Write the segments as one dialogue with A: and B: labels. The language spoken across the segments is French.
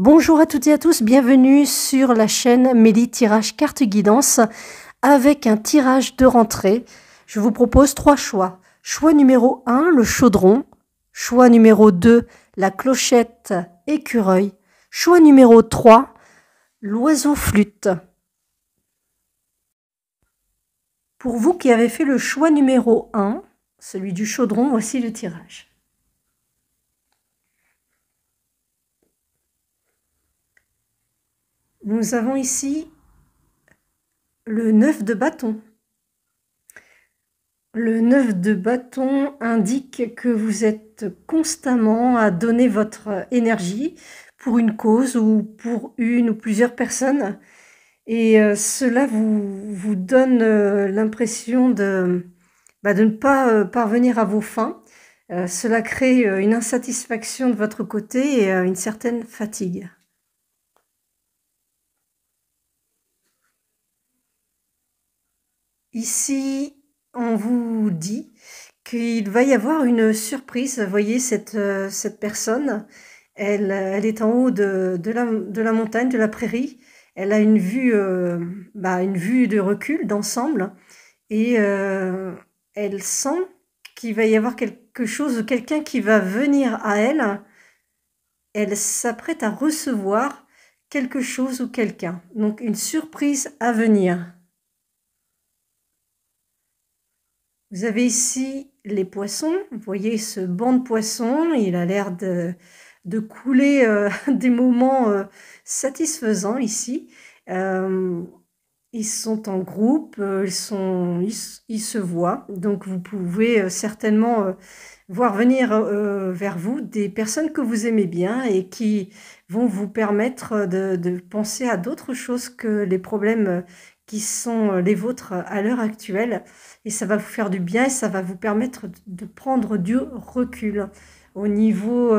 A: Bonjour à toutes et à tous, bienvenue sur la chaîne Mélie Tirage Carte Guidance avec un tirage de rentrée. Je vous propose 3 choix. Choix numéro 1, le chaudron. Choix numéro 2, la clochette écureuil. Choix numéro 3, l'oiseau flûte. Pour vous qui avez fait le choix numéro 1, celui du chaudron, voici le tirage. Nous avons ici le 9 de bâton. Le 9 de bâton indique que vous êtes constamment à donner votre énergie pour une cause ou pour une ou plusieurs personnes. Et cela vous donne l'impression de ne pas parvenir à vos fins. Cela crée une insatisfaction de votre côté et une certaine fatigue. Ici, on vous dit qu'il va y avoir une surprise. Vous voyez cette personne, elle est en haut de la montagne, de la prairie. Elle a une vue de recul, d'ensemble. Et elle sent qu'il va y avoir quelque chose, quelqu'un qui va venir à elle. Elle s'apprête à recevoir quelque chose ou quelqu'un. Donc une surprise à venir. Vous avez ici les poissons. Vous voyez ce banc de poissons. Il a l'air de couler des moments satisfaisants ici. Ils sont en groupe, ils se voient. Donc vous pouvez certainement voir venir vers vous des personnes que vous aimez bien et qui vont vous permettre de penser à d'autres choses que les problèmes qui sont les vôtres à l'heure actuelle. Et ça va vous faire du bien et ça va vous permettre de prendre du recul au niveau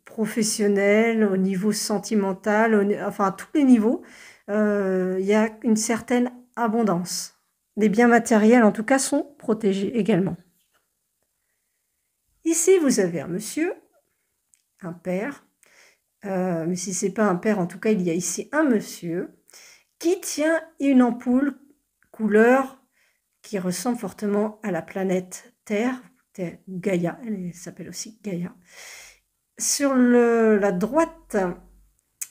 A: professionnel, au niveau sentimental, enfin à tous les niveaux. Il y a une certaine abondance. Les biens matériels, en tout cas, sont protégés également. Ici, vous avez un monsieur, un père. Mais si ce n'est pas un père, en tout cas, il y a ici un monsieur qui tient une ampoule couleur qui ressemble fortement à la planète Terre, Gaïa, elle s'appelle aussi Gaïa. Sur la droite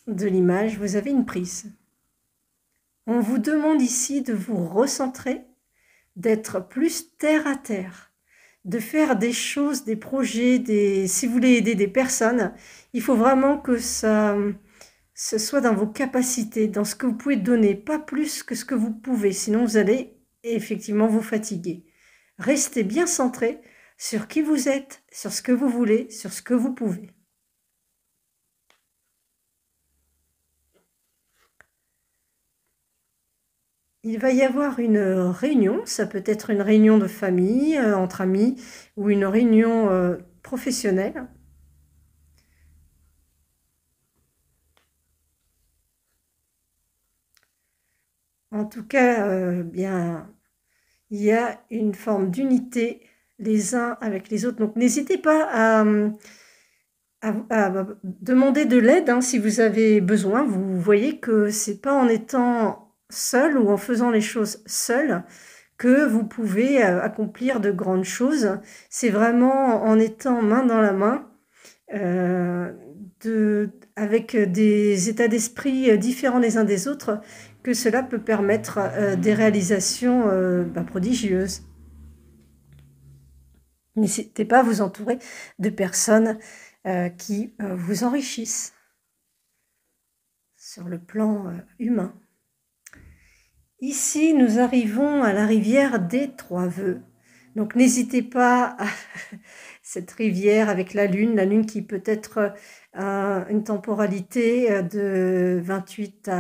A: de l'image, vous avez une prise. On vous demande ici de vous recentrer, d'être plus terre à terre, de faire des choses, des projets, si vous voulez aider des personnes, il faut vraiment que ce soit dans vos capacités, dans ce que vous pouvez donner, pas plus que ce que vous pouvez, sinon vous allez effectivement vous fatiguer. Restez bien centré sur qui vous êtes, sur ce que vous voulez, sur ce que vous pouvez. Il va y avoir une réunion, ça peut être une réunion de famille, entre amis, ou une réunion professionnelle. En tout cas, bien, il y a une forme d'unité les uns avec les autres. Donc n'hésitez pas à demander de l'aide hein, si vous avez besoin. Vous voyez que c'est pas en étant seul ou en faisant les choses seul que vous pouvez accomplir de grandes choses. C'est vraiment en étant main dans la main, avec des états d'esprit différents les uns des autres, que cela peut permettre des réalisations prodigieuses. N'hésitez pas à vous entourer de personnes qui vous enrichissent sur le plan humain. Ici, nous arrivons à la rivière des Trois Vœux. Donc, n'hésitez pas à cette rivière avec la lune qui peut être une temporalité de 28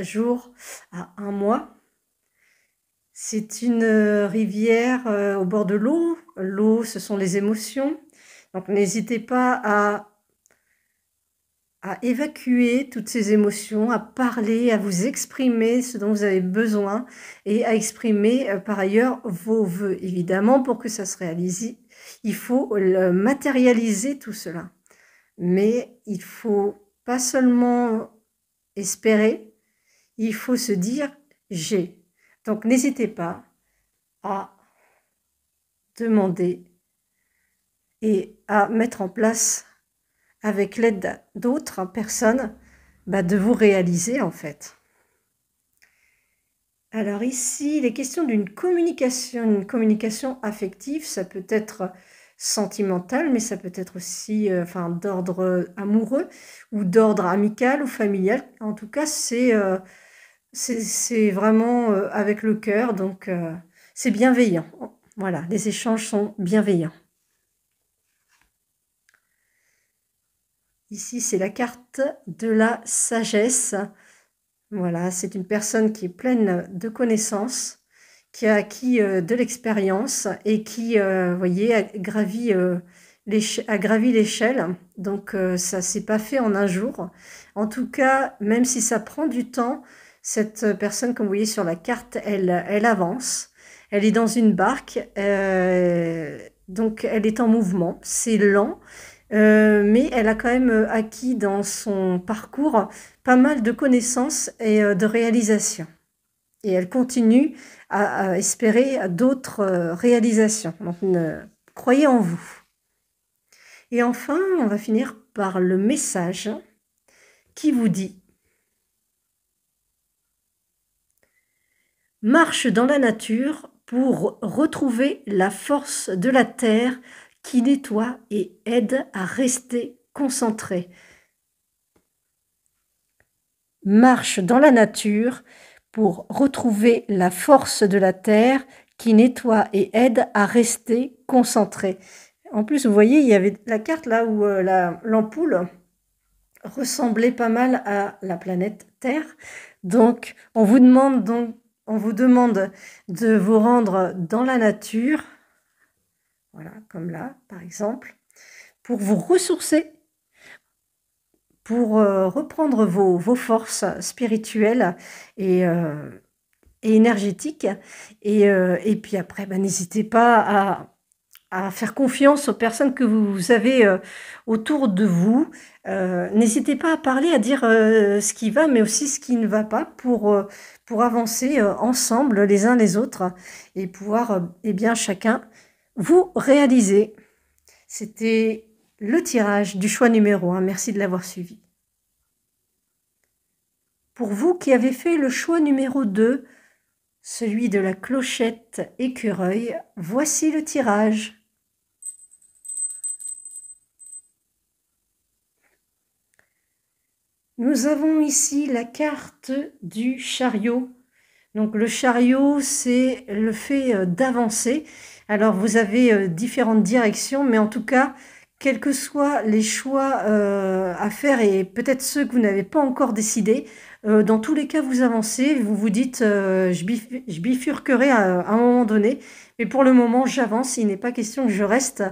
A: jours à 1 mois. C'est une rivière au bord de l'eau. L'eau, ce sont les émotions. Donc, n'hésitez pas à évacuer toutes ces émotions, à parler, à vous exprimer ce dont vous avez besoin et à exprimer par ailleurs vos vœux. Évidemment, pour que ça se réalise, il faut matérialiser tout cela. mais il faut pas seulement espérer, il faut se dire j'ai. Donc n'hésitez pas à demander et à mettre en place, avec l'aide d'autres personnes, de vous réaliser en fait. Alors ici, il est question d'une communication, une communication affective, ça peut être sentimental, mais ça peut être aussi d'ordre amoureux ou d'ordre amical ou familial. En tout cas, c'est vraiment avec le cœur, donc c'est bienveillant. Voilà, les échanges sont bienveillants. Ici, c'est la carte de la sagesse. Voilà, c'est une personne qui est pleine de connaissances, qui a acquis de l'expérience et qui, vous voyez, a gravi l'échelle. Donc, ça ne s'est pas fait en un jour. En tout cas, même si ça prend du temps, cette personne, comme vous voyez sur la carte, elle avance. Elle est dans une barque, donc elle est en mouvement. C'est lent. Mais elle a quand même acquis dans son parcours pas mal de connaissances et de réalisations. Et elle continue à espérer d'autres réalisations. Donc, croyez en vous. Et enfin, on va finir par le message qui vous dit: marche dans la nature pour retrouver la force de la terre qui nettoie et aide à rester concentré. Marche dans la nature pour retrouver la force de la terre qui nettoie et aide à rester concentré. En plus, vous voyez, il y avait la carte là où l'ampoule ressemblait pas mal à la planète Terre. Donc, on vous demande de vous rendre dans la nature, voilà, comme là, par exemple, pour vous ressourcer, pour reprendre vos forces spirituelles et énergétiques. Et puis après, n'hésitez pas à faire confiance aux personnes que vous avez autour de vous. N'hésitez pas à parler, à dire ce qui va, mais aussi ce qui ne va pas pour avancer ensemble les uns les autres et pouvoir, chacun vous réaliser. C'était le tirage du choix numéro 1. Merci de l'avoir suivi. Pour vous qui avez fait le choix numéro 2, celui de la clochette écureuil, voici le tirage. Nous avons ici la carte du chariot. Donc le chariot, c'est le fait d'avancer. Alors vous avez différentes directions, mais en tout cas, quels que soient les choix à faire et peut-être ceux que vous n'avez pas encore décidés, dans tous les cas, vous avancez, vous vous dites je bifurquerai à un moment donné, mais pour le moment, j'avance. Il n'est pas question que je reste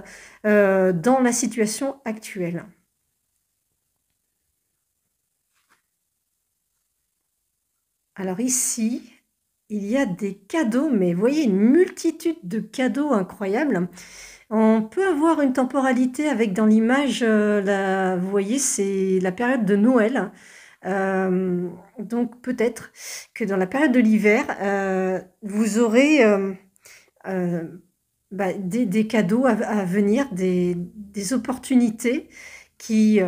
A: dans la situation actuelle. Alors ici, il y a des cadeaux, mais vous voyez une multitude de cadeaux incroyables. On peut avoir une temporalité avec dans l'image, vous voyez, c'est la période de Noël. Donc peut-être que dans la période de l'hiver, vous aurez des cadeaux à venir, des opportunités qui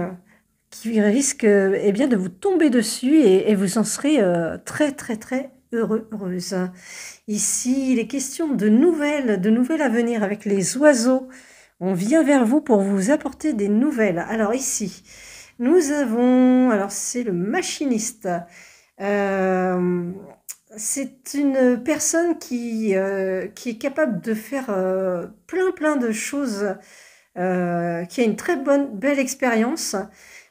A: risquent de vous tomber dessus et vous en serez très très très heureuse. Ici, il est question de nouvelles à venir avec les oiseaux. On vient vers vous pour vous apporter des nouvelles. Alors ici, nous avons, alors c'est le machiniste. C'est une personne qui est capable de faire plein de choses, qui a une très belle expérience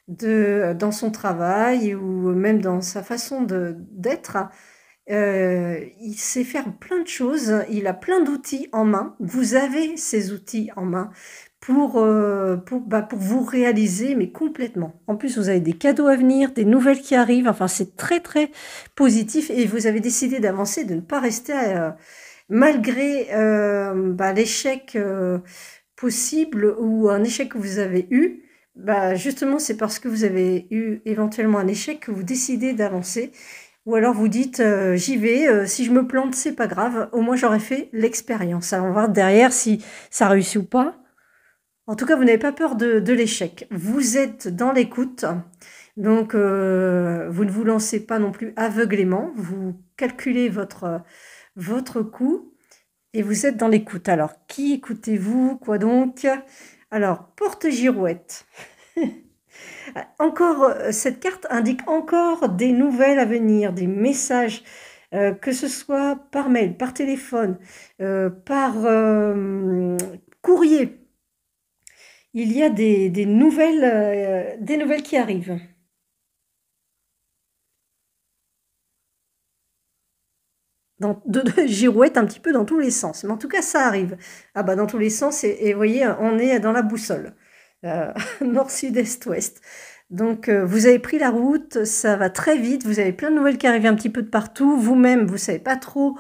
A: dans son travail ou même dans sa façon d'être. Il sait faire plein de choses, il a plein d'outils en main. Vous avez ces outils en main pour vous réaliser, mais complètement. En plus, vous avez des cadeaux à venir, des nouvelles qui arrivent. Enfin, c'est très, très positif. Et vous avez décidé d'avancer, de ne pas rester malgré l'échec possible ou un échec que vous avez eu. bah, justement, c'est parce que vous avez eu éventuellement un échec que vous décidez d'avancer. Ou alors vous dites, j'y vais, si je me plante, c'est pas grave, au moins j'aurais fait l'expérience. Alors on va voir derrière si ça réussit ou pas. En tout cas, vous n'avez pas peur de l'échec. Vous êtes dans l'écoute, donc vous ne vous lancez pas non plus aveuglément, vous calculez votre coup et vous êtes dans l'écoute. Alors, qui écoutez-vous? Quoi donc? Alors, porte-girouette. Encore, cette carte indique encore des nouvelles à venir, des messages, que ce soit par mail, par téléphone, par courrier. Il y a des nouvelles qui arrivent. De girouette un petit peu dans tous les sens. Mais en tout cas, ça arrive. Ah bah dans tous les sens, et vous voyez, on est dans la boussole. Nord, sud, est, ouest. Donc, vous avez pris la route, ça va très vite, vous avez plein de nouvelles qui arrivent un petit peu de partout. Vous-même, vous savez pas trop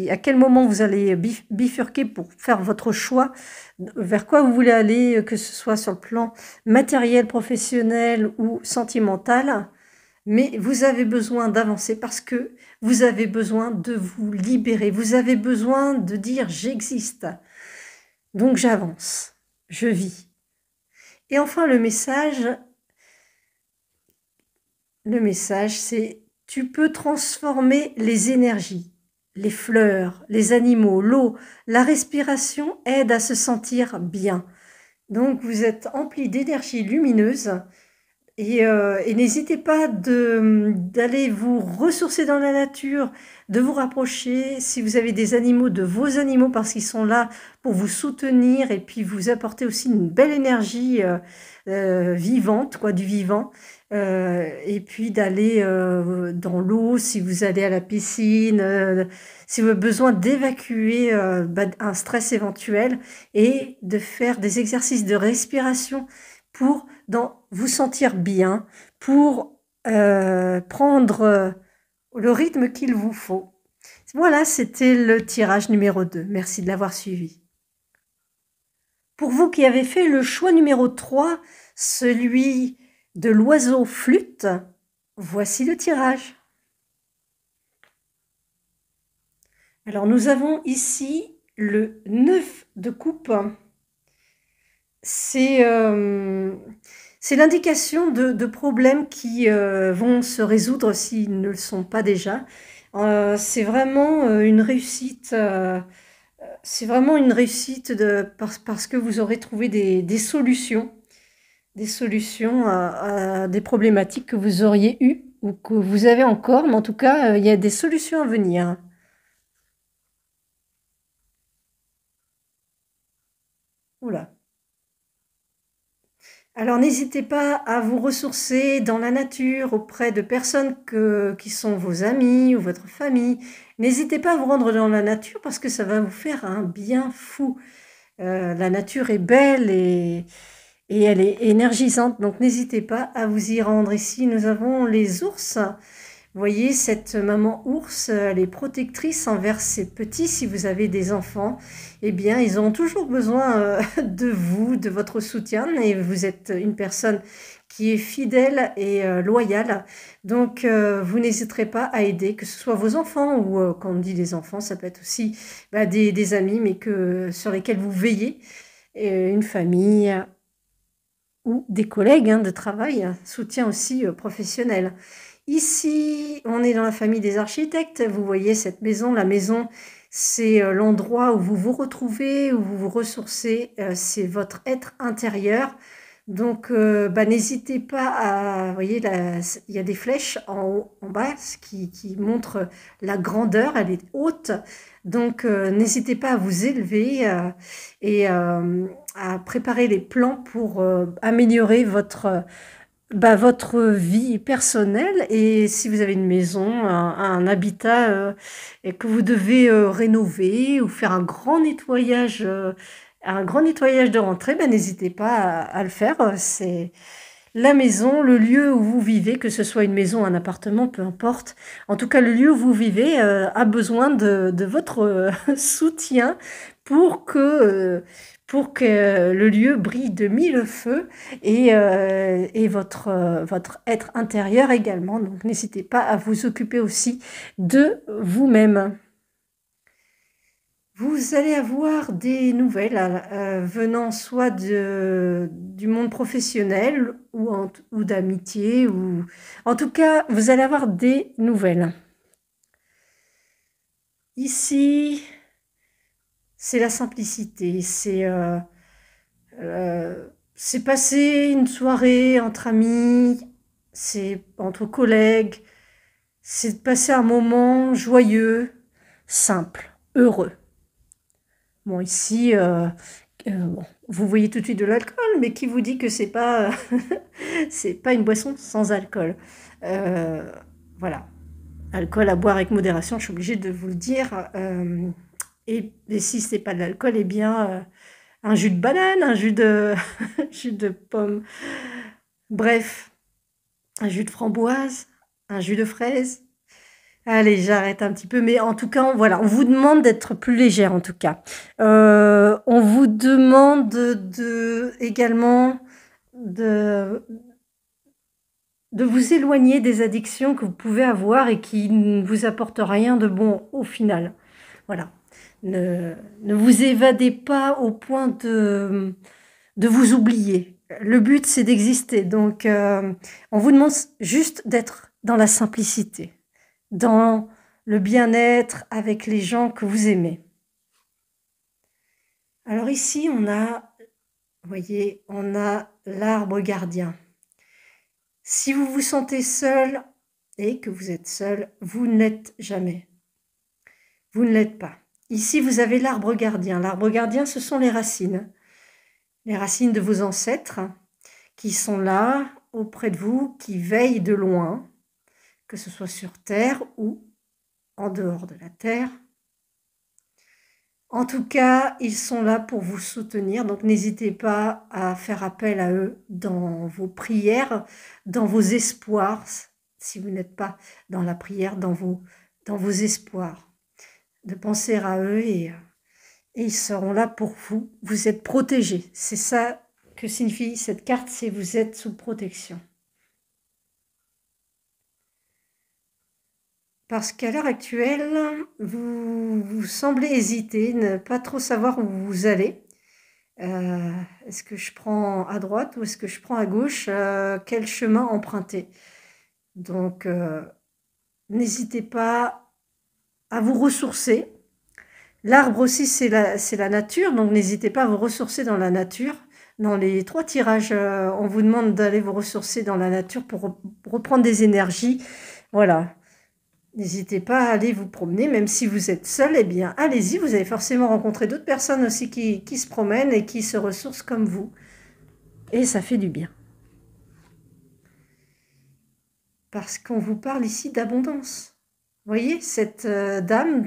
A: à quel moment vous allez bifurquer pour faire votre choix, vers quoi vous voulez aller, que ce soit sur le plan matériel, professionnel ou sentimental. Mais vous avez besoin d'avancer parce que vous avez besoin de vous libérer. Vous avez besoin de dire j'existe. Donc j'avance, je vis. Et enfin le message c'est tu peux transformer les énergies, les fleurs, les animaux, l'eau, la respiration aide à se sentir bien. Donc vous êtes empli d'énergie lumineuse. Et n'hésitez pas d'aller vous ressourcer dans la nature, de vous rapprocher, si vous avez des animaux, de vos animaux, parce qu'ils sont là pour vous soutenir et puis vous apporter aussi une belle énergie vivante, quoi, du vivant. Et puis d'aller dans l'eau, si vous allez à la piscine, si vous avez besoin d'évacuer un stress éventuel et de faire des exercices de respiration pour vous sentir bien, pour prendre le rythme qu'il vous faut. Voilà, c'était le tirage numéro 2. Merci de l'avoir suivi. Pour vous qui avez fait le choix numéro 3, celui de l'oiseau flûte, voici le tirage. Alors nous avons ici le 9 de coupe. C'est l'indication de problèmes qui vont se résoudre s'ils ne le sont pas déjà. C'est vraiment une réussite. C'est vraiment une réussite parce que vous aurez trouvé des solutions à des problématiques que vous auriez eues ou que vous avez encore. Mais en tout cas, il y a des solutions à venir. Oula. Alors n'hésitez pas à vous ressourcer dans la nature auprès de personnes qui sont vos amis ou votre famille. N'hésitez pas à vous rendre dans la nature parce que ça va vous faire un bien fou. La nature est belle et elle est énergisante, donc n'hésitez pas à vous y rendre. Ici, nous avons les ours. Vous voyez, cette maman ours, elle est protectrice envers ses petits. Si vous avez des enfants, eh bien, ils ont toujours besoin de vous, de votre soutien. Et vous êtes une personne qui est fidèle et loyale. Donc, vous n'hésiterez pas à aider, que ce soit vos enfants ou, quand on dit des enfants, ça peut être aussi des amis, mais sur lesquels vous veillez. Et une famille ou des collègues de travail, soutien aussi professionnel. Ici, on est dans la famille des architectes. Vous voyez cette maison. La maison, c'est l'endroit où vous vous retrouvez, où vous vous ressourcez. C'est votre être intérieur. Donc, n'hésitez pas à... Vous voyez, il y a des flèches en haut, en bas, qui montrent la grandeur. Elle est haute. Donc, n'hésitez pas à vous élever et à préparer les plans pour améliorer votre vie personnelle. Et si vous avez une maison, un habitat et que vous devez rénover ou faire un grand nettoyage de rentrée, n'hésitez pas à le faire. C'est la maison, le lieu où vous vivez, que ce soit une maison, un appartement, peu importe. En tout cas, le lieu où vous vivez a besoin de votre soutien pour pour que le lieu brille de mille feux et votre être intérieur également. Donc n'hésitez pas à vous occuper aussi de vous-même. Vous allez avoir des nouvelles venant soit du monde professionnel ou d'amitié, ou en tout cas, vous allez avoir des nouvelles. Ici, c'est la simplicité, c'est passer une soirée entre amis, c'est entre collègues, c'est passer un moment joyeux, simple, heureux. Bon, ici, bon, vous voyez tout de suite de l'alcool, mais qui vous dit que c'est pas, c'est pas une boisson sans alcool. Voilà. Alcool à boire avec modération, je suis obligée de vous le dire. Et si c'est pas de l'alcool, eh bien, un jus de banane, un jus de, jus de pomme. Bref, un jus de framboise, un jus de fraise. Allez, j'arrête un petit peu, mais en tout cas, voilà, on vous demande d'être plus légère, en tout cas. On vous demande également de vous éloigner des addictions que vous pouvez avoir et qui ne vous apportent rien de bon au final. Voilà. Ne vous évadez pas au point de vous oublier. Le but, c'est d'exister. Donc, on vous demande juste d'être dans la simplicité, dans le bien-être avec les gens que vous aimez. Alors ici, on a, vous voyez, on a l'arbre gardien. Si vous vous sentez seul et que vous êtes seul, vous ne l'êtes jamais. Vous ne l'êtes pas. Ici, vous avez l'arbre gardien. L'arbre gardien, ce sont les racines. Les racines de vos ancêtres qui sont là, auprès de vous, qui veillent de loin, que ce soit sur Terre ou en dehors de la Terre. En tout cas, ils sont là pour vous soutenir, donc n'hésitez pas à faire appel à eux dans vos prières, dans vos espoirs, si vous n'êtes pas dans la prière, dans vos espoirs, de penser à eux et ils seront là pour vous. Vous êtes protégés. C'est ça que signifie cette carte, c'est vous êtes sous protection. Parce qu'à l'heure actuelle, vous semblez hésiter, ne pas trop savoir où vous allez. Est-ce que je prends à droite ou est-ce que je prends à gauche? Quel chemin emprunter? Donc, n'hésitez pas à vous ressourcer. L'arbre aussi, c'est la nature, donc n'hésitez pas à vous ressourcer dans la nature. Dans les 3 tirages, on vous demande d'aller vous ressourcer dans la nature pour reprendre des énergies. Voilà. N'hésitez pas à aller vous promener, même si vous êtes seul, eh bien, allez-y, vous allez forcément rencontrer d'autres personnes aussi qui se promènent et qui se ressourcent comme vous. Et ça fait du bien. Parce qu'on vous parle ici d'abondance. Vous voyez, cette dame,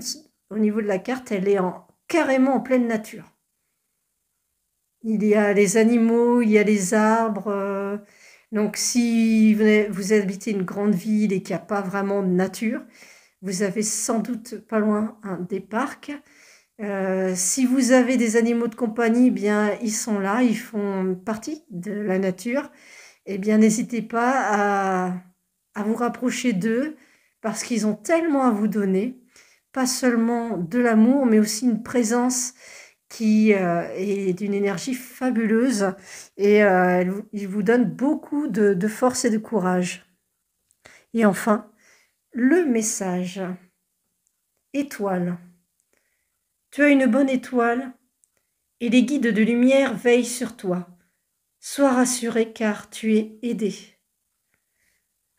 A: au niveau de la carte, elle est carrément en pleine nature. Il y a les animaux, il y a les arbres. Donc, si vous habitez une grande ville et qu'il n'y a pas vraiment de nature, vous avez sans doute pas loin des parcs. Si vous avez des animaux de compagnie, eh bien, ils sont là, ils font partie de la nature. Eh bien, n'hésitez pas à vous rapprocher d'eux parce qu'ils ont tellement à vous donner. Pas seulement de l'amour, mais aussi une présence qui est d'une énergie fabuleuse et il vous donne beaucoup de force et de courage. Et enfin, le message. Étoile. Tu as une bonne étoile et les guides de lumière veillent sur toi. Sois rassuré car tu es aidé.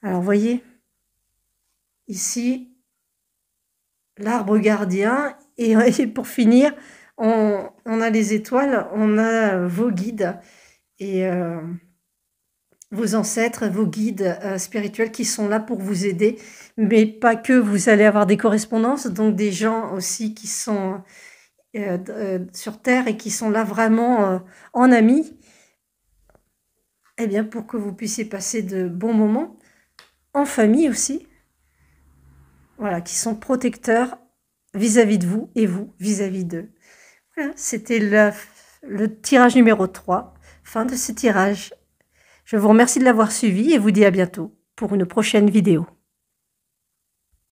A: Alors voyez, ici, l'arbre gardien et pour finir, on a les étoiles, on a vos guides et vos ancêtres, vos guides spirituels qui sont là pour vous aider, mais pas que, vous allez avoir des correspondances, donc des gens aussi qui sont sur Terre et qui sont là vraiment en amis, eh bien pour que vous puissiez passer de bons moments, en famille aussi, voilà, qui sont protecteurs vis-à-vis de vous et vous vis-à-vis d'eux. Voilà, c'était le tirage numéro 3. Fin de ce tirage. Je vous remercie de l'avoir suivi et vous dis à bientôt pour une prochaine vidéo.